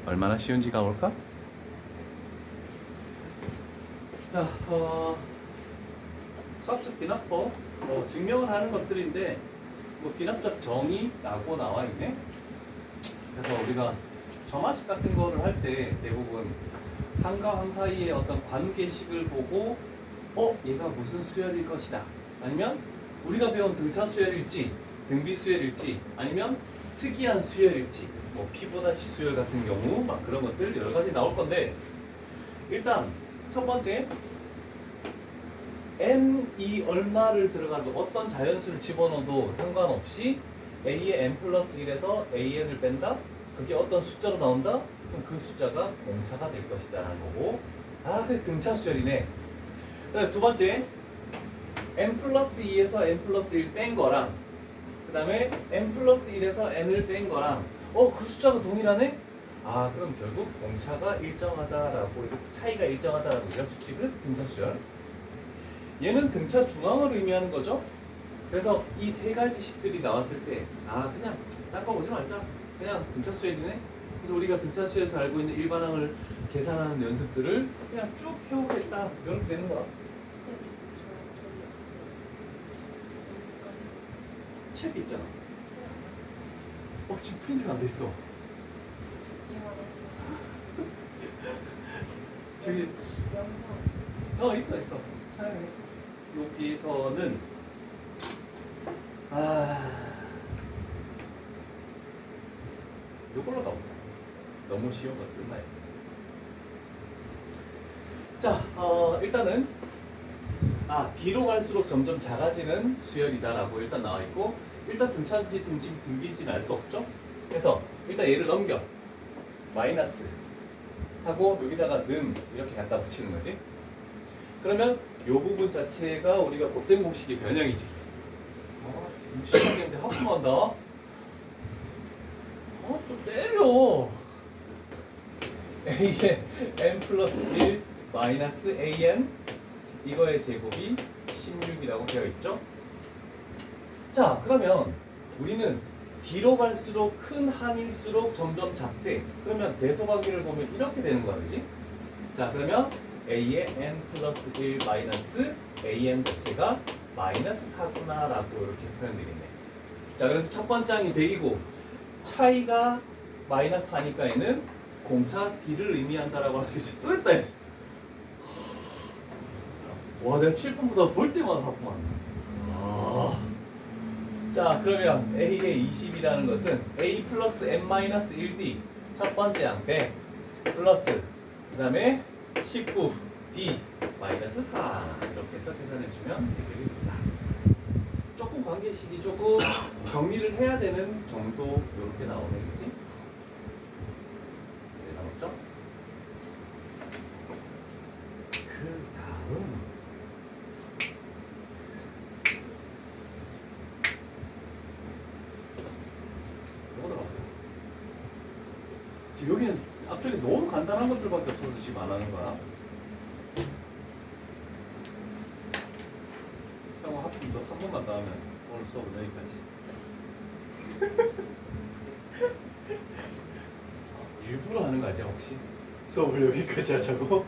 얼마나 쉬운지 가볼까? 자, 수학적 기납법 증명을 하는 것들인데 뭐 기납적 정의라고 나와 있네. 그래서 우리가 점화식 같은 거를 할 때 대부분 함과 함 사이의 어떤 관계식을 보고 얘가 무슨 수열일 것이다, 아니면 우리가 배운 등차 수열일지 등비 수열일지 아니면 특이한 수열일지 뭐 피보나치 수열 같은 경우 막 그런 것들 여러 가지 나올 건데, 일단 첫 번째 n이 얼마를 들어가도 어떤 자연수를 집어넣어도 상관없이 a의 n 플러스 1에서 an을 뺀다? 그게 어떤 숫자로 나온다? 그럼 그 숫자가 공차가 될 것이다 라는 거고, 그게 등차 수열이네. 두 번째 n 플러스 2에서 n 플러스 1 뺀 거랑 그 다음에 n 플러스 1에서 n을 뺀 거랑 그 숫자가 동일하네? 그럼 결국 공차가 일정하다라고, 이렇게 차이가 일정하다라고 얘기할 수 있지. 그래서 등차 수열. 얘는 등차 중앙을 의미하는 거죠. 그래서 이 세 가지 식들이 나왔을 때 그냥 닦아보지 말자, 그냥 등차 수열이네. 그래서 우리가 등차 수열에서 알고 있는 일반항을 계산하는 연습들을 그냥 쭉 해오겠다, 이렇게 되는 거야. 책 있잖아. 지금 프린트가 안 돼 있어. 저기 있어. 촬영해. 여기서는 요걸로 가보자. 너무 쉬운 거 끝나요. 자, 일단은 뒤로 갈수록 점점 작아지는 수열이다라고 일단 나와 있고, 일단 등차인지 등비인지는 알 수 없죠. 그래서 일단 얘를 넘겨 마이너스 하고 여기다가 는 이렇게 갖다 붙이는 거지. 그러면 요 부분 자체가 우리가 곱셈 공식의 변형이지. 시작했는데 하품한다. 좀 때려. a의 n 플러스 1 마이너스 an 이거의 제곱이 16이라고 되어 있죠. 자, 그러면 우리는 뒤로 갈수록 큰 항일수록 점점 작대. 그러면 대소관계를 보면 이렇게 되는 거야, 그지? 자, 그러면 a의 n 플러스 1 마이너스 an 자체가 마이너스 4구나 라고 이렇게 표현되겠네. 자, 그래서 첫 번째 항이 100이고 차이가 마이너스 4니까 얘는 공차 d를 의미한다라고 할 수 있지. 또 했다. 와, 내가 칠판보다 볼 때마다 하품하네. 자, 그러면 a의 20이라는 것은 a 플러스 n 마이너스 1d 첫 번째 항 100 플러스 그 다음에 19d 마이너스 4 이렇게 해서 계산해주면 해결이 된다. 조금 관계식이 조금 정리를 해야 되는 정도 이렇게 나오네, 그치? 네, 나왔죠? 그 다음 여기는 앞쪽에 너무 간단한 것들밖에 없어서 지금 안 하는 거야. 형 하품도 한 번만 더 하면 오늘 수업은 여기까지. 일부러 하는 거 아니야 혹시? 수업을 여기까지 하자고?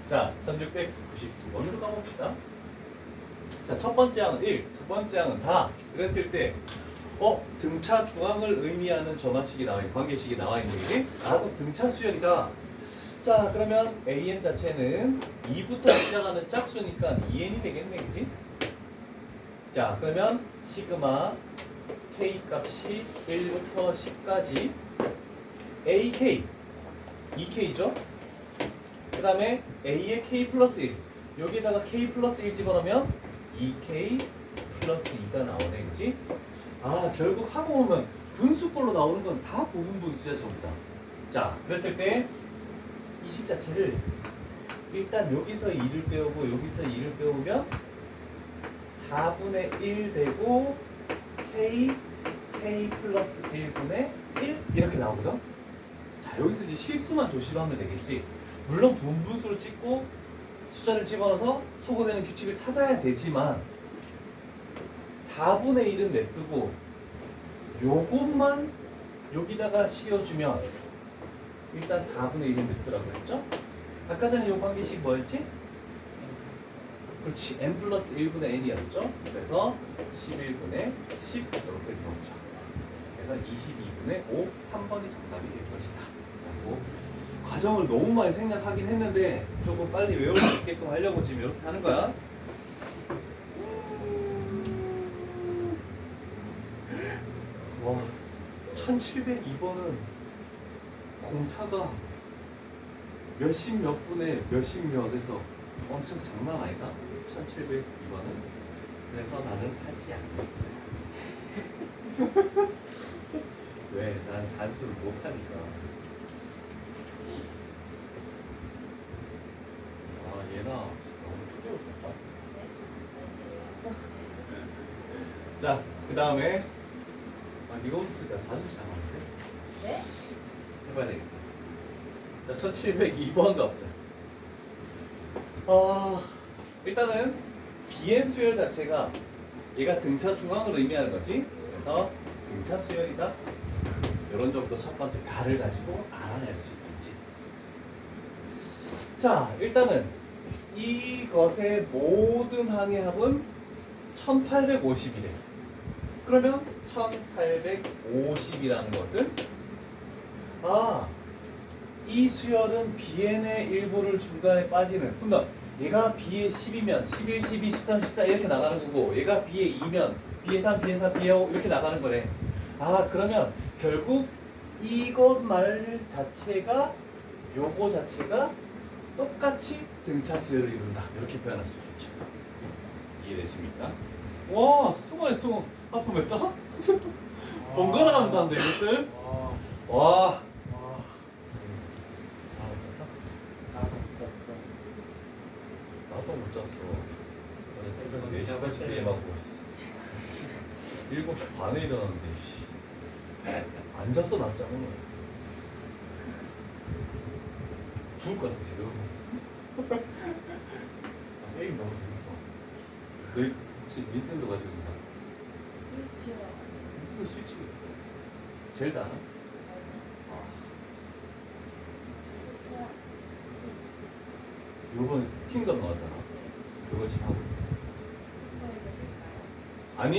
자, 1699번으로 가봅시다. 자, 첫 번째 항은 1, 두 번째 항은 4. 그랬을 때 등차 중앙을 의미하는 전화식이 나와 있는, 관계식이 나와 있는 거지? 그럼 등차 수열이다. 자, 그러면 an 자체는 2부터 시작하는 짝수니까 2n이 되겠네, 그지? 자, 그러면 시그마 k 값이 1부터 10까지 ak 2k죠? 그 다음에 a의 k 플러스 1 여기에다가 k 플러스 1 집어넣으면 2k 플러스 2가 나오네, 그지? 결국 하고 보면 분수꼴로 나오는 건 다 부분 분수야, 전부 다. 자, 그랬을 때 이 식 자체를 일단 여기서 2를 빼오고 여기서 2를 빼오면 4분의 1 되고 k 플러스 1분의 1 이렇게 나오거든. 자, 여기서 이제 실수만 조심하면 되겠지. 물론 분분수를 찍고 숫자를 집어넣어서 소거되는 규칙을 찾아야 되지만 4분의 1은 냅두고 요것만 여기다가 씌워주면 일단 4분의 1은 늦더라고 했죠? 아까 전에 요 관계식 뭐였지? 그렇지, n 플러스 1분의 n이었죠? 그래서 11분의 10 이렇게 되었죠. 그래서 22분의 5, 3번이 정답이 될 것이다 라고 과정을 너무 많이 생략하긴 했는데 조금 빨리 외울 수 있게끔 하려고 지금 이렇게 하는 거야. 와, 1702번은 공차가 몇십 몇 분에 몇십 몇에서 엄청 장난 아니다. 1702번은. 그래서 나는 하지 않는다. 왜? 난 산수를 못하니까. 아, 얘나 너무 크게 웃었다. 자, 그 다음에 네가 웃었으니까 자존심 상하는데? 네? 해봐야 되겠다. 자, 1702번 가보자. 일단은 비엔 수열 자체가 얘가 등차 중앙을 의미하는 거지. 그래서 등차 수열이다. 이런 정도 첫 번째 가를 가지고 알아낼 수 있겠지. 자, 일단은 이것의 모든 항해합은 1850이래. 그러면 1850이라는 것은 이 수열은 BN의 일부를 중간에 빠지는, 그러면 얘가 B의 10이면 11, 12, 13, 14 이렇게 나가는 거고 얘가 B의 2면 B의 3, B의 4, B의 5 이렇게 나가는 거네. 그러면 결국 이것 말 자체가 요거 자체가 똑같이 등차 수열을 이룬다. 이렇게 표현할 수 있겠죠. 이해되십니까? 와, 수고했어. 아프겠다? 번갈아 가면서 한다 이것들. 와. 나도 못 잤어. 어제 새벽 4시까지 게임하고 7시 반에 일어났는데 안 잤어 낮잠 오늘. 죽을 것 같아 지금. 게임 너무 재밌어. 너 혹시 닌텐도 가지고 있는 사람? 스위치요. 닌텐도 스위치 젤다 알아? 스위치요. 요번 킹덤 나왔잖아. 그거 지금 하고 있어. 스포해드릴까요? 아니.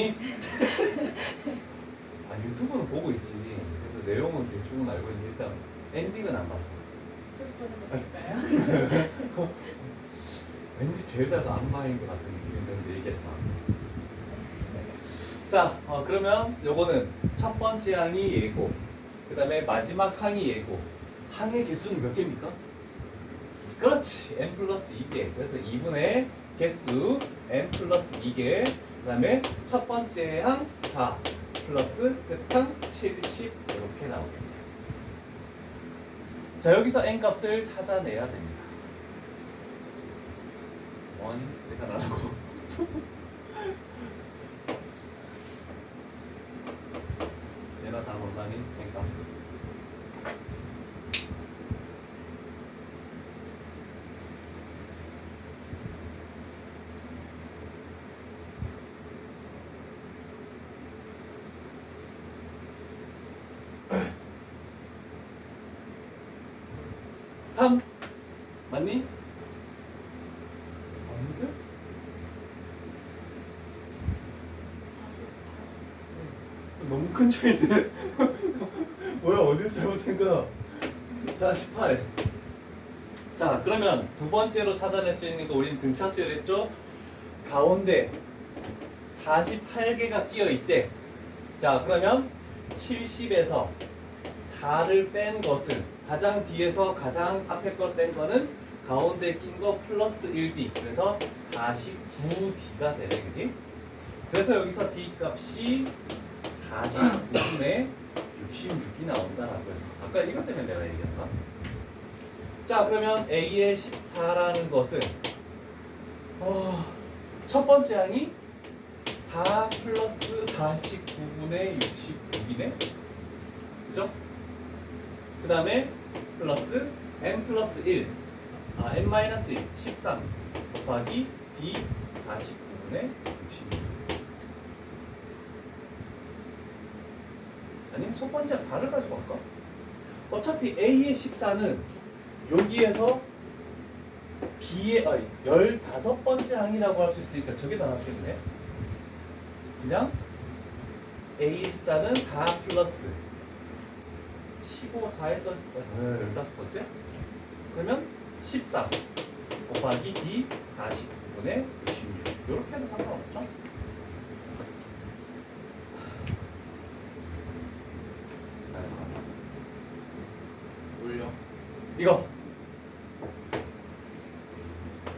유튜브는 보고 있지. 그래서 내용은 대충은 알고 있는데 일단 엔딩은 안 봤어. 스포해드릴까요? 왠지 젤다가 악마인 것 같은 느낌이 드는데 얘기하지 마. 자, 그러면 요거는 첫 번째 항이 얘고, 그 다음에 마지막 항이 얘고, 항의 개수는 몇 개입니까? 그렇지, n 플러스 2개. 그래서 2분의 개수 n 플러스 2개. 그 다음에 첫 번째 항 4 플러스 끝항 70 이렇게 나오겠네요. 자, 여기서 n 값을 찾아내야 됩니다. 아니, 계산 안 하고. 얘나 다 못나니 n 값. 삼 맞니? 아닌데? 너무 큰 차이인데? 뭐야, 어디서 잘못한 거야? 48. 자, 그러면 두 번째로 찾아낼 수 있는 거 우리는 등차 수열했죠? 가운데 48개가 끼어 있대. 자, 그러면 70에서 4를 뺀 것을 가장 뒤에서 가장 앞에 걸 뺀 거는 가운데 낀 거 플러스 1D. 그래서 49D가 되네, 그지? 그래서 여기서 D 값이 49분의 66이 나온다라고 해서 아까 이것 때문에 내가 얘기했나? 자, 그러면 A의 14라는 것은 첫 번째 항이 4 플러스 49분의 66이네? 그죠? 그 다음에 플러스 n 플러스 1, n 마이너스 1, 13 곱하기 d 49분의 66. 아니면 첫 번째 항 4를 가지고 갈까? 어차피 A의 14는 여기에서 B의 15번째 항이라고 할 수 있으니까 저기다 놨겠네. 그냥 A의 14는 4 플러스 15, 4에서 15번째? 그러면 14 곱하기 D 49분의 66 이렇게 해도 상관없죠? 올려. 이거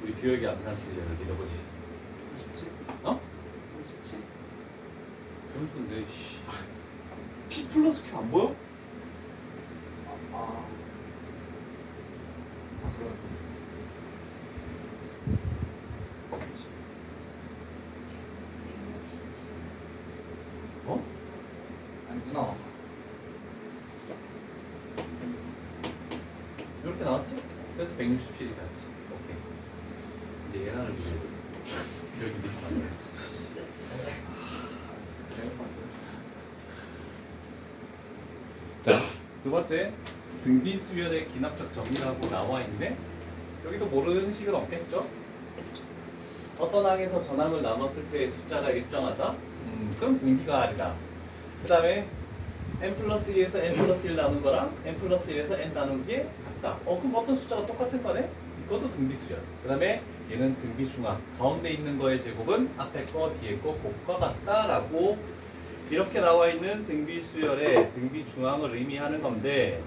우리 교육이 암산 실력을 믿어보지. 37? 어? 37? 점수인데 P 플러스 Q 안 보여? 아 그럼 어? 아니구나. 이렇게 나왔지? 그래서 167이 나왔지. 오케이. 이제 예란을 믿어야 돼. 교육이 믿지 않아. 잘못 봤어요. 자, 두 번째 등비 수열의 기납적 정의라고 나와 있는데 여기도 모르는 식은 없겠죠? 어떤 항에서 전항을 나눴을 때 숫자가 일정하다? 그럼 등비가 R이다. 그 다음에 n 플러스 2에서 n 플러스 1 나눈 거랑 n 플러스 1에서 n 나눈 게 같다. 그럼 어떤 숫자가 똑같은 거네? 이것도 등비 수열. 그 다음에 얘는 등비 중항. 가운데 있는 거의 제곱은 앞에 거 뒤에 거 곱과 같다라고 이렇게 나와 있는 등비 수열의 등비 중항을 의미하는 건데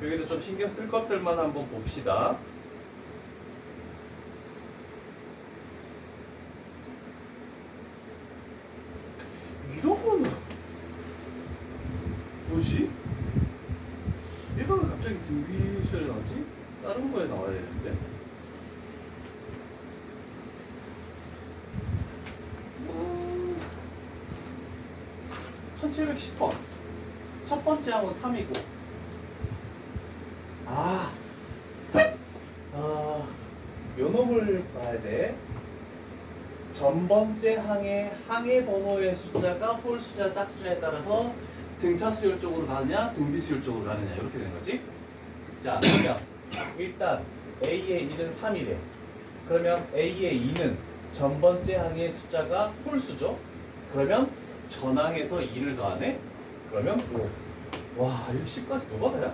여기도 좀 신경 쓸 것들만 한번 봅시다. 이런 거는 뭐지? 얘가 왜 갑자기 등비 수열이 나왔지? 다른 거에 나와야 되는데. 1710번. 첫 번째 항은 3이고. 요 놈을 봐야 돼. 전 번째 항의 번호의 숫자가 홀 숫자, 짝숫자에 따라서 등차 수열 쪽으로 가느냐, 등비 수열 쪽으로 가느냐 이렇게 되는 거지. 자, 그러면 일단 A의 1은 3이래. 그러면 A의 2는 전 번째 항의 숫자가 홀수죠. 그러면 전항에서 2를 더하네. 그러면 5. 와, 이거 10까지 노가다야?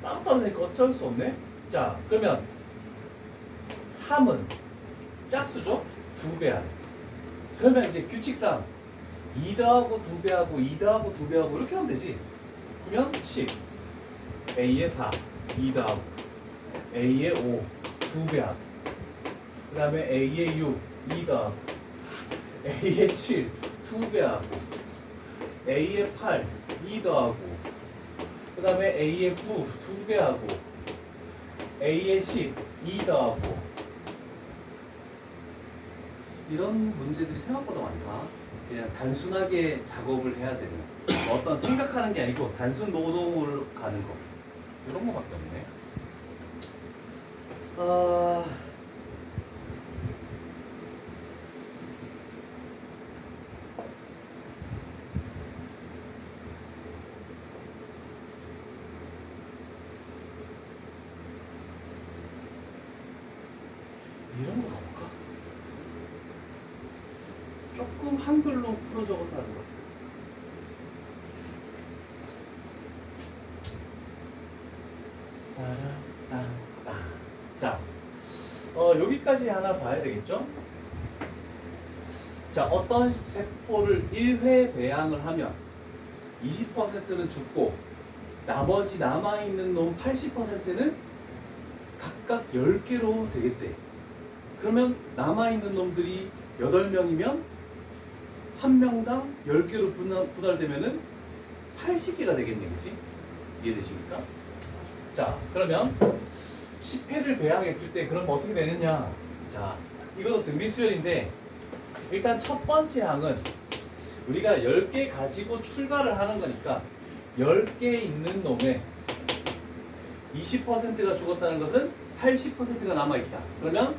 따로따로 되니까 어쩔 수 없네. 자, 그러면 3은 짝수죠? 2배 하네. 그러면 이제 규칙상 2 더하고 2배하고 2 더하고 2배하고 이렇게 하면 되지. 그러면 10 A의 4 2 더하고 A의 5 2배하고 그 다음에 A의 6 2 더하고 A의 7 2배하고 A의 8 2 더하고 그 다음에 A의 9 2배하고 A의 10 2 더하고 이런 문제들이 생각보다 많다. 그냥 단순하게 작업을 해야 되는 어떤 생각하는 게 아니고 단순 노동으로 가는 거 이런 거밖에 없네. 이런 거 가볼까? 조금 한글로 풀어 적어서 하는 것 같아. 자, 여기까지 하나 봐야 되겠죠? 자, 어떤 세포를 1회 배양을 하면 20%는 죽고 나머지 남아있는 놈 80%는 각각 10개로 되겠대. 그러면 남아있는 놈들이 8명이면 한 명당 10개로 분할되면은 80개가 되겠네, 그치? 이해되십니까? 자, 그러면 10회를 배양했을 때 그럼 어떻게 되느냐? 자, 이것도 등비수열인데 일단 첫 번째 항은 우리가 10개 가지고 출가를 하는 거니까 10개 있는 놈에 20%가 죽었다는 것은 80%가 남아있다. 그러면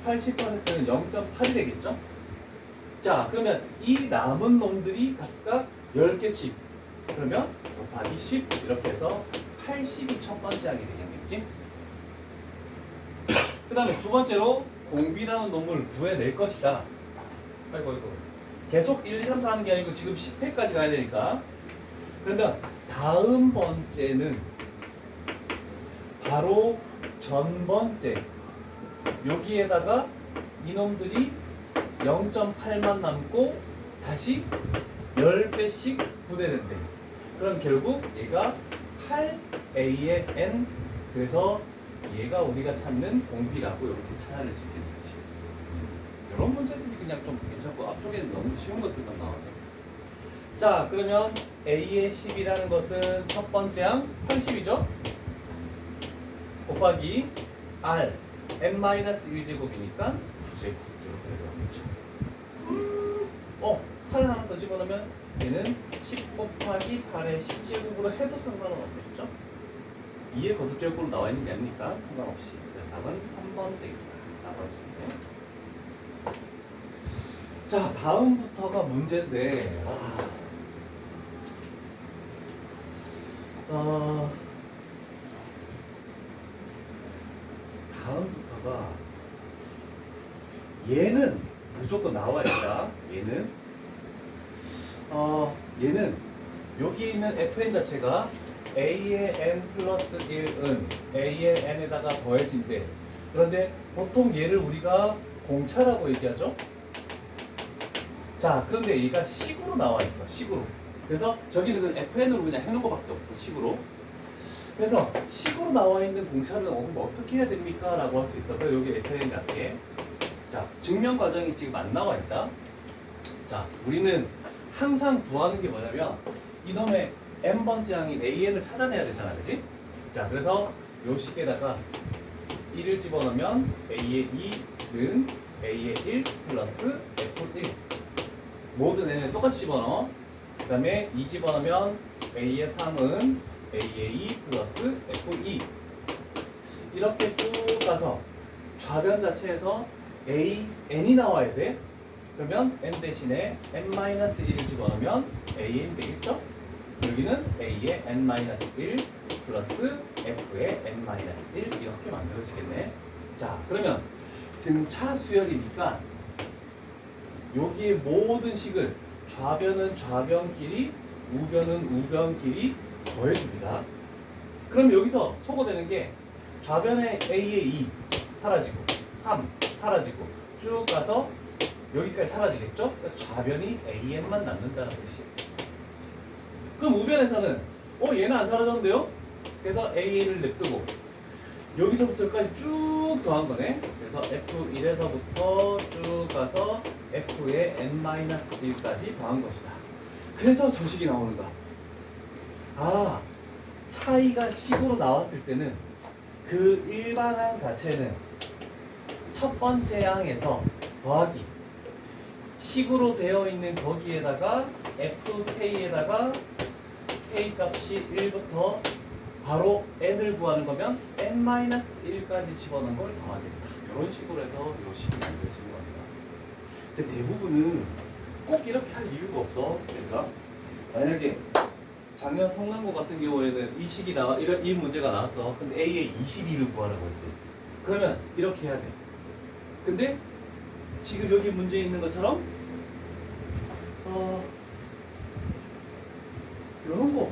80%는 0.8이 되겠죠? 자, 그러면 이 남은 놈들이 각각 10개씩. 그러면 곱하기 10 이렇게 해서 80이 첫 번째 항이 되겠지? 그 다음에 두 번째로 공비라는 놈을 구해낼 것이다. 아이고. 계속 1, 2, 3, 4 하는 게 아니고 지금 10회까지 가야 되니까. 그러면 다음 번째는 바로 전 번째. 여기에다가 이놈들이 0.8만 남고 다시 10배씩 분해된대. 그럼 결국 얘가 8a의 n. 그래서 얘가 우리가 찾는 공비라고 이렇게 찾아낼 수 있겠는 거지. 이런 문제들이 그냥 좀 괜찮고 앞쪽에는 너무 쉬운 것들만 나와요. 자, 그러면 a의 10이라는 것은 첫 번째 항 80이죠? 곱하기 r n-1제곱이니까 9제곱 이렇게 되겠죠. 8 하나 더 집어넣으면 얘는 10 곱하기 8의 10제곱으로 해도 상관은 없겠죠? 2의 거듭제곱으로 나와 있는 게 아니니까 상관없이. 그래서 답은 3번 되겠다. 라고 할 수 있네. 자, 다음부터가 문제인데, 다음부터가 얘는 무조건 나와야 된다. 얘는 여기에 있는 fn 자체가 a의 n 플러스 1은 a의 n에다가 더해진대. 그런데 보통 얘를 우리가 공차라고 얘기하죠. 자, 그런데 얘가 식으로 나와 있어. 식으로. 그래서 저기는 그 fn으로 그냥 해놓은 것밖에 없어. 식으로. 그래서 식으로 나와 있는 공차를 어떻게 해야 됩니까? 라고 할 수 있어. 그래서 여기 fn 같게. 자, 증명 과정이 지금 안 나와 있다. 자, 우리는 항상 구하는 게 뭐냐면 이놈의 n번째 항인 an을 찾아내야 되잖아, 그지? 자, 그래서 요 식에다가 1을 집어넣으면 a의 2는 a의 1 플러스 f1 모든 n을 똑같이 집어넣어. 그 다음에 2 집어넣으면 a의 3은 a의 2 플러스 f2 이렇게 쭉 가서 좌변 자체에서 a, n이 나와야 돼. 그러면 n 대신에 n-1을 집어넣으면 an 되겠죠? 여기는 a의 n-1 플러스 f의 n-1 이렇게 만들어지겠네. 자, 그러면 등차 수열이니까 여기에 모든 식을 좌변은 좌변끼리 우변은 우변끼리 더해줍니다. 그럼 여기서 소거되는 게 좌변에 a의 2 사라지고 3 사라지고 쭉 가서 여기까지 사라지겠죠? 그래서 좌변이 an만 남는다는 뜻이에요. 그럼 우변에서는 얘는 안 사라졌는데요? 그래서 an을 냅두고 여기서부터 여기까지 쭉 더한 거네. 그래서 f1에서부터 쭉 가서 f의 n-1까지 더한 것이다. 그래서 저 식이 나오는 거야. 차이가 식으로 나왔을 때는 그 일반항 자체는 첫 번째 항에서 더하기 식으로 되어 있는 거기에다가 fk에다가 k 값이 1부터 바로 n을 구하는 거면 n-1까지 집어넣은 걸 더하겠다. 이런 식으로 해서 이 식이 만들어지는 겁니다. 근데 대부분은 꼭 이렇게 할 이유가 없어. 그러니까 만약에 작년 성남고 같은 경우에는 이 식이 이 문제가 나왔어. 근데 a의 22를 구하라고 했대. 그러면 이렇게 해야 돼. 근데 지금 여기 문제에 있는 것처럼 이런 거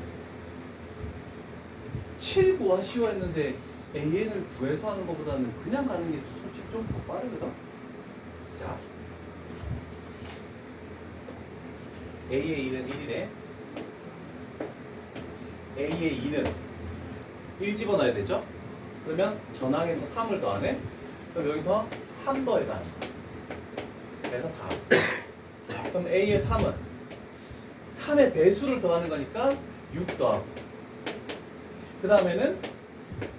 7 구하 쉬워 했는데 an을 구해서 하는 것보다는 그냥 가는 게 솔직히 좀 더 빠르거든. 자, a의 1은 1이래. a의 2는 1 집어넣어야 되죠? 그러면 전항에서 3을 더하네? 그럼 여기서 3 더해가는 거야. 그래서 4. 그럼 a의 3은 3의 배수를 더하는 거니까 6 더하고 그 다음에는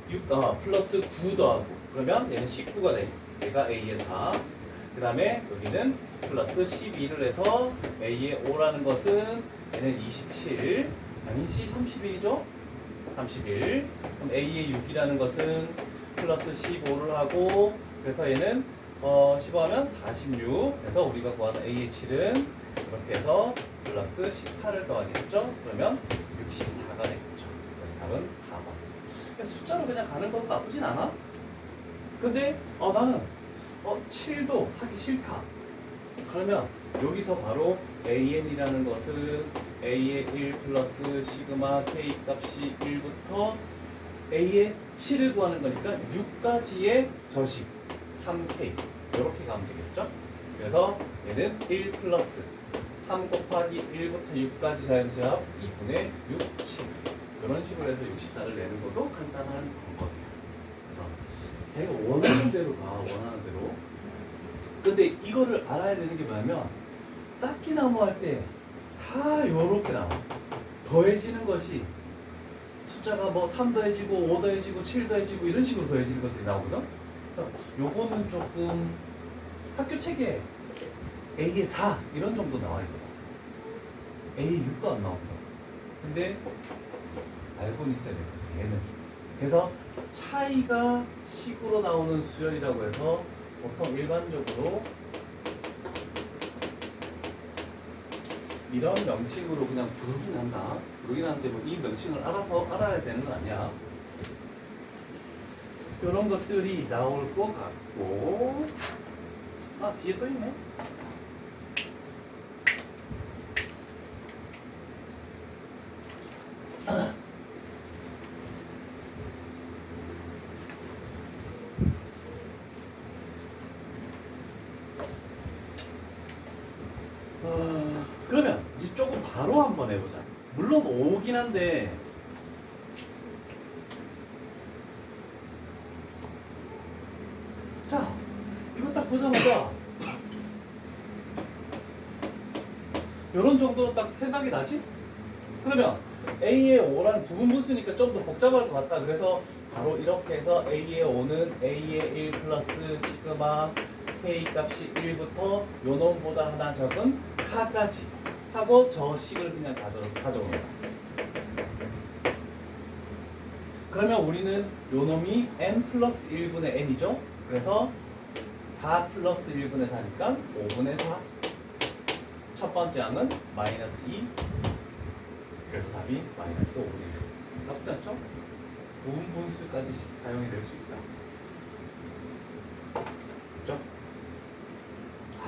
6 플러스 9 더하고 그러면 얘는 19가 되고 얘가 a의 4. 그 다음에 여기는 플러스 12를 해서 a의 5라는 것은 얘는 27 아니지 31이죠? 31. 그럼 a의 6이라는 것은 플러스 15를 하고 그래서 얘는 15하면 46. 그래서 우리가 구하는 A의 7은 이렇게 해서 플러스 18을 더하겠죠? 그러면 64가 되겠죠. 그래서 답은 4번. 숫자로 그냥 가는 것도 나쁘진 않아. 근데 나는 7도 하기 싫다. 그러면 여기서 바로 AN이라는 것은 A의 1 플러스 시그마 K 값이 1부터 A의 7을 구하는 거니까 6까지의 저식 3K 이렇게 가면 되겠죠? 그래서 얘는 1 플러스 3 곱하기 1부터 6까지 자연수합 2분의 6, 7 이런 식으로 해서 64를 내는 것도 간단한 방법이에요. 그래서 자기가 원하는 대로 가, 원하는 대로. 근데 이거를 알아야 되는 게 뭐냐면 쌓기나무 할 때 다 요렇게 나와. 더해지는 것이 숫자가 뭐 3 더해지고 5 더해지고 7 더해지고 이런 식으로 더해지는 것들이 나오거든. 그래서 요거는 조금 학교 책에 A의 4 이런 정도 나와 있거든. A의 6도 안 나오더라고. 근데 알고는 있어야 되거든, 얘는. 그래서 차이가 식으로 나오는 수열이라고 해서 보통 일반적으로 이런 명칭으로 그냥 부르긴 한다. 부르긴 하는데 뭐 이 명칭을 알아서 알아야 되는 건 아니야. 이런 것들이 나올 것 같고, 뒤에 또 있네. 그러면 이제 조금 바로 한번 해보자. 물론 5긴 한데 자 이거 딱 보자마자 이런 정도로 딱 생각이 나지? 그러면 A의 5란 부분분수니까 좀 더 복잡할 것 같다. 그래서 바로 이렇게 해서 A의 5는 A의 1 플러스 시그마 K 값이 1부터 요 놈보다 하나 적은 4까지 하고 저 식을 그냥 가져오는 거야. 그러면 우리는 요 놈이 n 플러스 1분의 n이죠. 그래서 4 플러스 1분의 4니까 5분의 4. 첫 번째 항은 마이너스 2. 그래서 답이 마이너스 5분의 6. 나쁘지 않죠? 부분분수까지 사용이 될 수 있다. 그렇죠?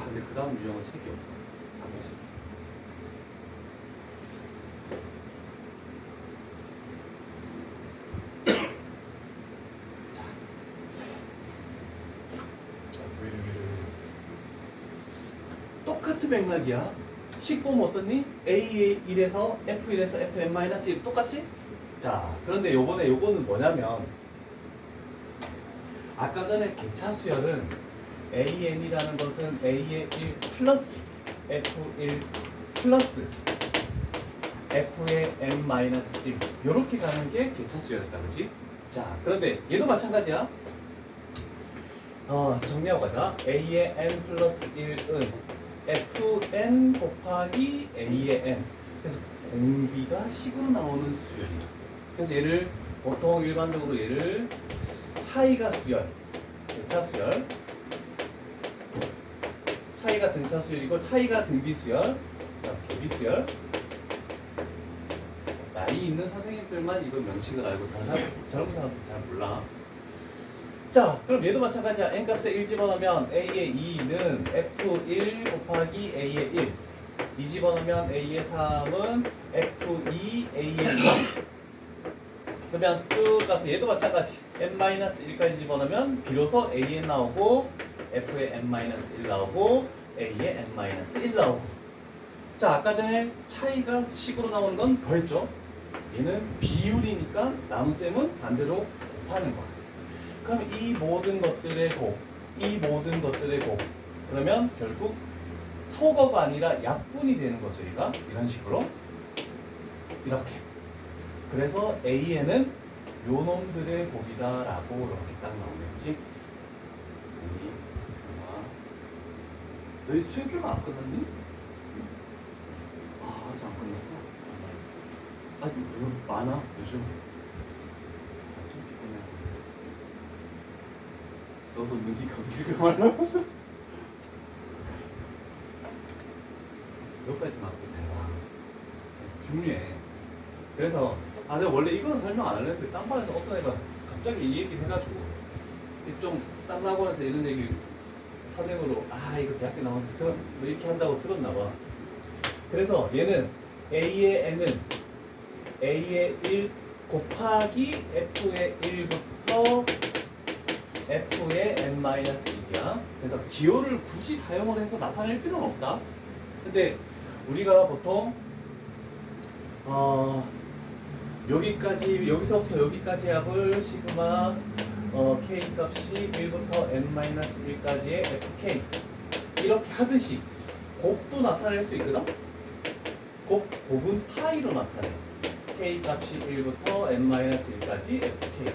근데 그 다음 유형은 책이 없어. 안 보지. 똑같은 맥락이야. 식 보면 어떻니? A1에서 F1에서 Fn-1 똑같지? 자, 그런데 요거는 뭐냐면 아까 전에 개차 수열은 AN이라는 것은 A의 1 플러스 F1 플러스 F의 n-1 요렇게 가는 게 개차 수열이었다, 그지? 자, 그런데 얘도 마찬가지야. 정리하고 가자. A의 n 플러스 1은 Fn 곱하기 A의 n. 그래서 공비가 식으로 나오는 수열이야. 그래서 얘를 보통 일반적으로 얘를 차이가 수열, 개차 수열, 차이가 등차 수열이고 차이가 등비 수열, 개비 수열. 나이 있는 선생님들만 이거 명칭을 알고 다른 젊은 사람들 잘 몰라. 자, 그럼 얘도 마찬가지야. n 값에 1 집어넣으면 a의 2는 f1 곱하기 a의 1. 2 집어넣으면 a의 3은 f2 a의 2. 그러면 쭉 가서 얘도 마찬가지. n-1까지 집어넣으면 비로소 an 나오고 f의 n-1 나오고 a의 n-1 나오고. 자, 아까 전에 차이가 식으로 나오는 건 더했죠. 얘는 비율이니까 나눗셈은 반대로 곱하는 거야. 그럼 이 모든 것들의 곱, 이 모든 것들의 곱, 그러면 결국 소거가 아니라 약분이 되는 거죠. 얘가 이런 식으로 이렇게. 그래서 AN은 요 놈들의 곱이다라고 이렇게 딱 나오겠지. 너희 수행표가 안 끝났니? 아직 안 끝났어? 아직 이거 많아 요즘. 좀 피곤해. 너 너도 눈치 감기를 말하고 여기까지만 하고 잘 봐. 중요해. 그래서 내가 원래 이거는 설명 안 하려는데 딴 반에서 어떤 애가 갑자기 이 얘기를 해가지고 좀 딴 학원에서 이런 얘기를 사정으로 이거 대학교 나왔는데 뭐 이렇게 한다고 들었나 봐. 그래서 얘는 A의 n은 A의 1 곱하기 F의 1부터 F의 n-1이야. 그래서 기호를 굳이 사용을 해서 나타낼 필요는 없다. 근데 우리가 보통 여기서부터 여기까지 합을 시그마 k 값이 1부터 n-1까지의 fk 이렇게 하듯이 곱도 나타낼 수 있거든? 곱은 파이로 나타내. k 값이 1부터 n-1까지 fk.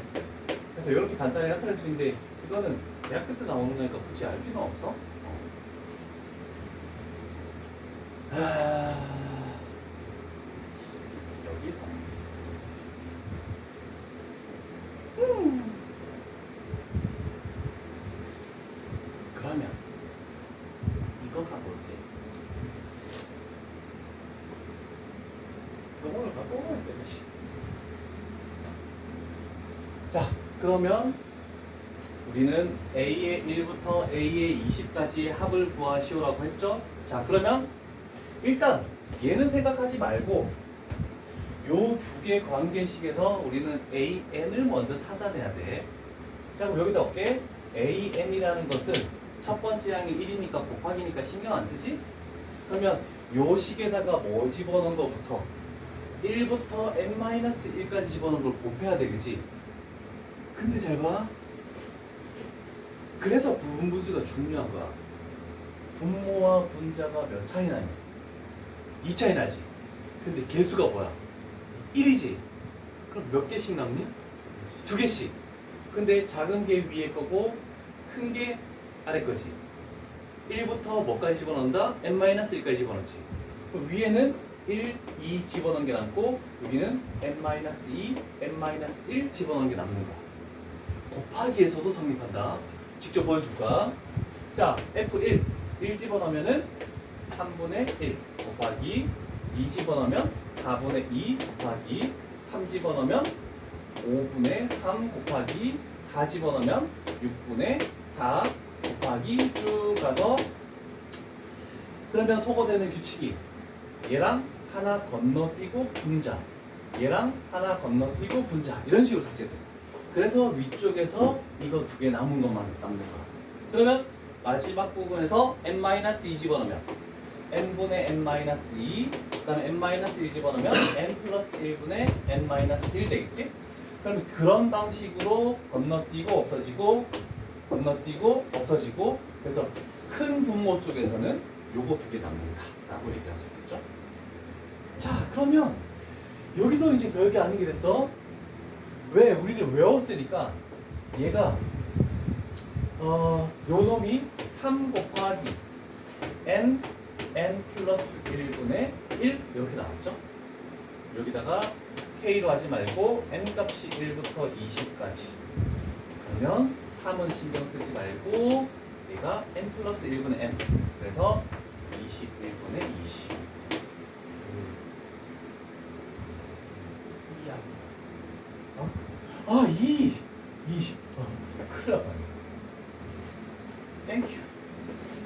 그래서 이렇게 간단히 나타낼 수 있는데 이거는 대학교 때 나오는 거니까 굳이 알 필요는 없어. 여기서 그러면 이거 가볼게. 오늘 갖고 오면 되지. 자, 그러면 우리는 A의 1부터 A의 20까지의 합을 구하시오라고 했죠? 자, 그러면 일단 얘는 생각하지 말고 요 두 개 관계식에서 우리는 AN을 먼저 찾아내야 돼. 자, 그럼 여기다 올게. AN이라는 것은 첫 번째 항이 1이니까 곱하기니까 신경 안 쓰지? 그러면 요 식에다가 뭐 집어넣은 거부터 1부터 n-1까지 집어넣은 걸 곱해야 되겠지? 근데 잘 봐. 그래서 부분분수가 중요한 거야. 분모와 분자가 몇 차이 나냐? 2차이 나지. 근데 개수가 뭐야? 1이지. 그럼 몇 개씩 남니? 2개씩. 근데 작은 게 위에 거고 큰 게 아래 거지. 1부터 뭐까지 집어넣는다? n-1까지 집어넣지. 그럼 위에는 1, 2 집어넣은 게 남고 여기는 n-2, n-1 집어넣은 게 남는 거야. 곱하기에서도 성립한다. 직접 보여줄까? 자, F1 1 집어넣으면은 3분의 1 곱하기 2 집어넣으면 4분의 2 곱하기 3 집어넣으면 5분의 3 곱하기 4 집어넣으면 6분의 4 곱하기 쭉 가서 그러면 소거되는 규칙이 얘랑 하나 건너뛰고 분자 얘랑 하나 건너뛰고 분자 이런 식으로 삭제돼. 그래서 위쪽에서 이거 두 개 남은 것만 남는 거야. 그러면 마지막 부분에서 n-2 집어넣으면 n분의 n-2 그 다음에 n-1 집어넣으면 n 플러스 1분의 n-1 되겠지? 그럼 그런 방식으로 건너뛰고 없어지고 건너뛰고 없어지고 그래서 큰 분모 쪽에서는 요거 두 개 남는다 라고 얘기할 수 있겠죠? 자, 그러면 여기도 이제 별게 아닌 게 됐어. 왜? 우리는 외웠으니까 얘가 요 놈이 3 곱하기 n 플러스 1분의 1 이렇게 나왔죠? 여기다가 k로 하지 말고 n 값이 1부터 20까지 그러면 3은 신경 쓰지 말고 얘가 n 플러스 1분의 n 그래서 21분의 20 큰일 났네. 땡큐.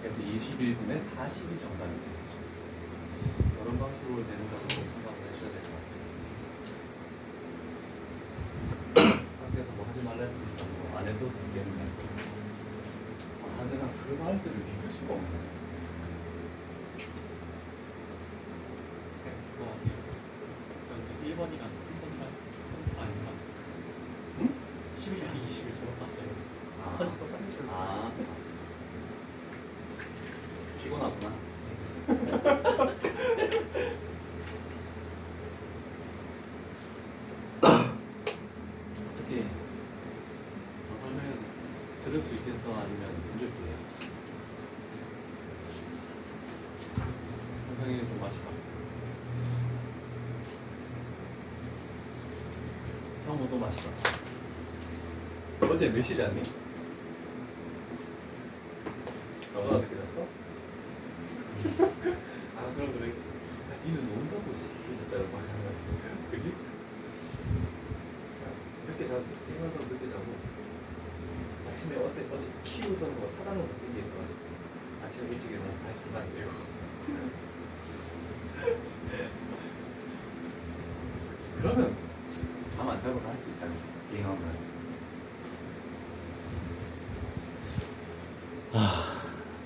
그래서 21분의 40이 정답이 되겠죠. 이런 방식으로 되는 것도 생각을 하셔야 될 것 같아요. 밖에서 뭐 하지 말라 했으니까 뭐 안 해도 되겠네. 내가 그 말들을 믿을 수가 없네. 그거 아세요? 여기서 1번이랑 3번이랑 3 아닌가? 응? 10이랑 20을 잘못 봤어요. 선지 똑같은 줄. 피곤하구나. 어떻게 더 설명해 들을 수 있겠어? 아니면 문제 풀이야? 선생님 좀 마시봐. 형 뭐 또 마시봐. 어제 몇 시 잤니? 니는 논다고 진짜로 말하는 그지? 늦게 자고 일어나도 늦게 자고 아침에 어제 키우던 거 사다놓은 거 땡기 있어가지고 아침에 일찍 일어나서 다시 쓰면 안 돼요. 그치, 그러면 잠 안 자고도 할 수 있다 그치? 게임하면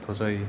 도저히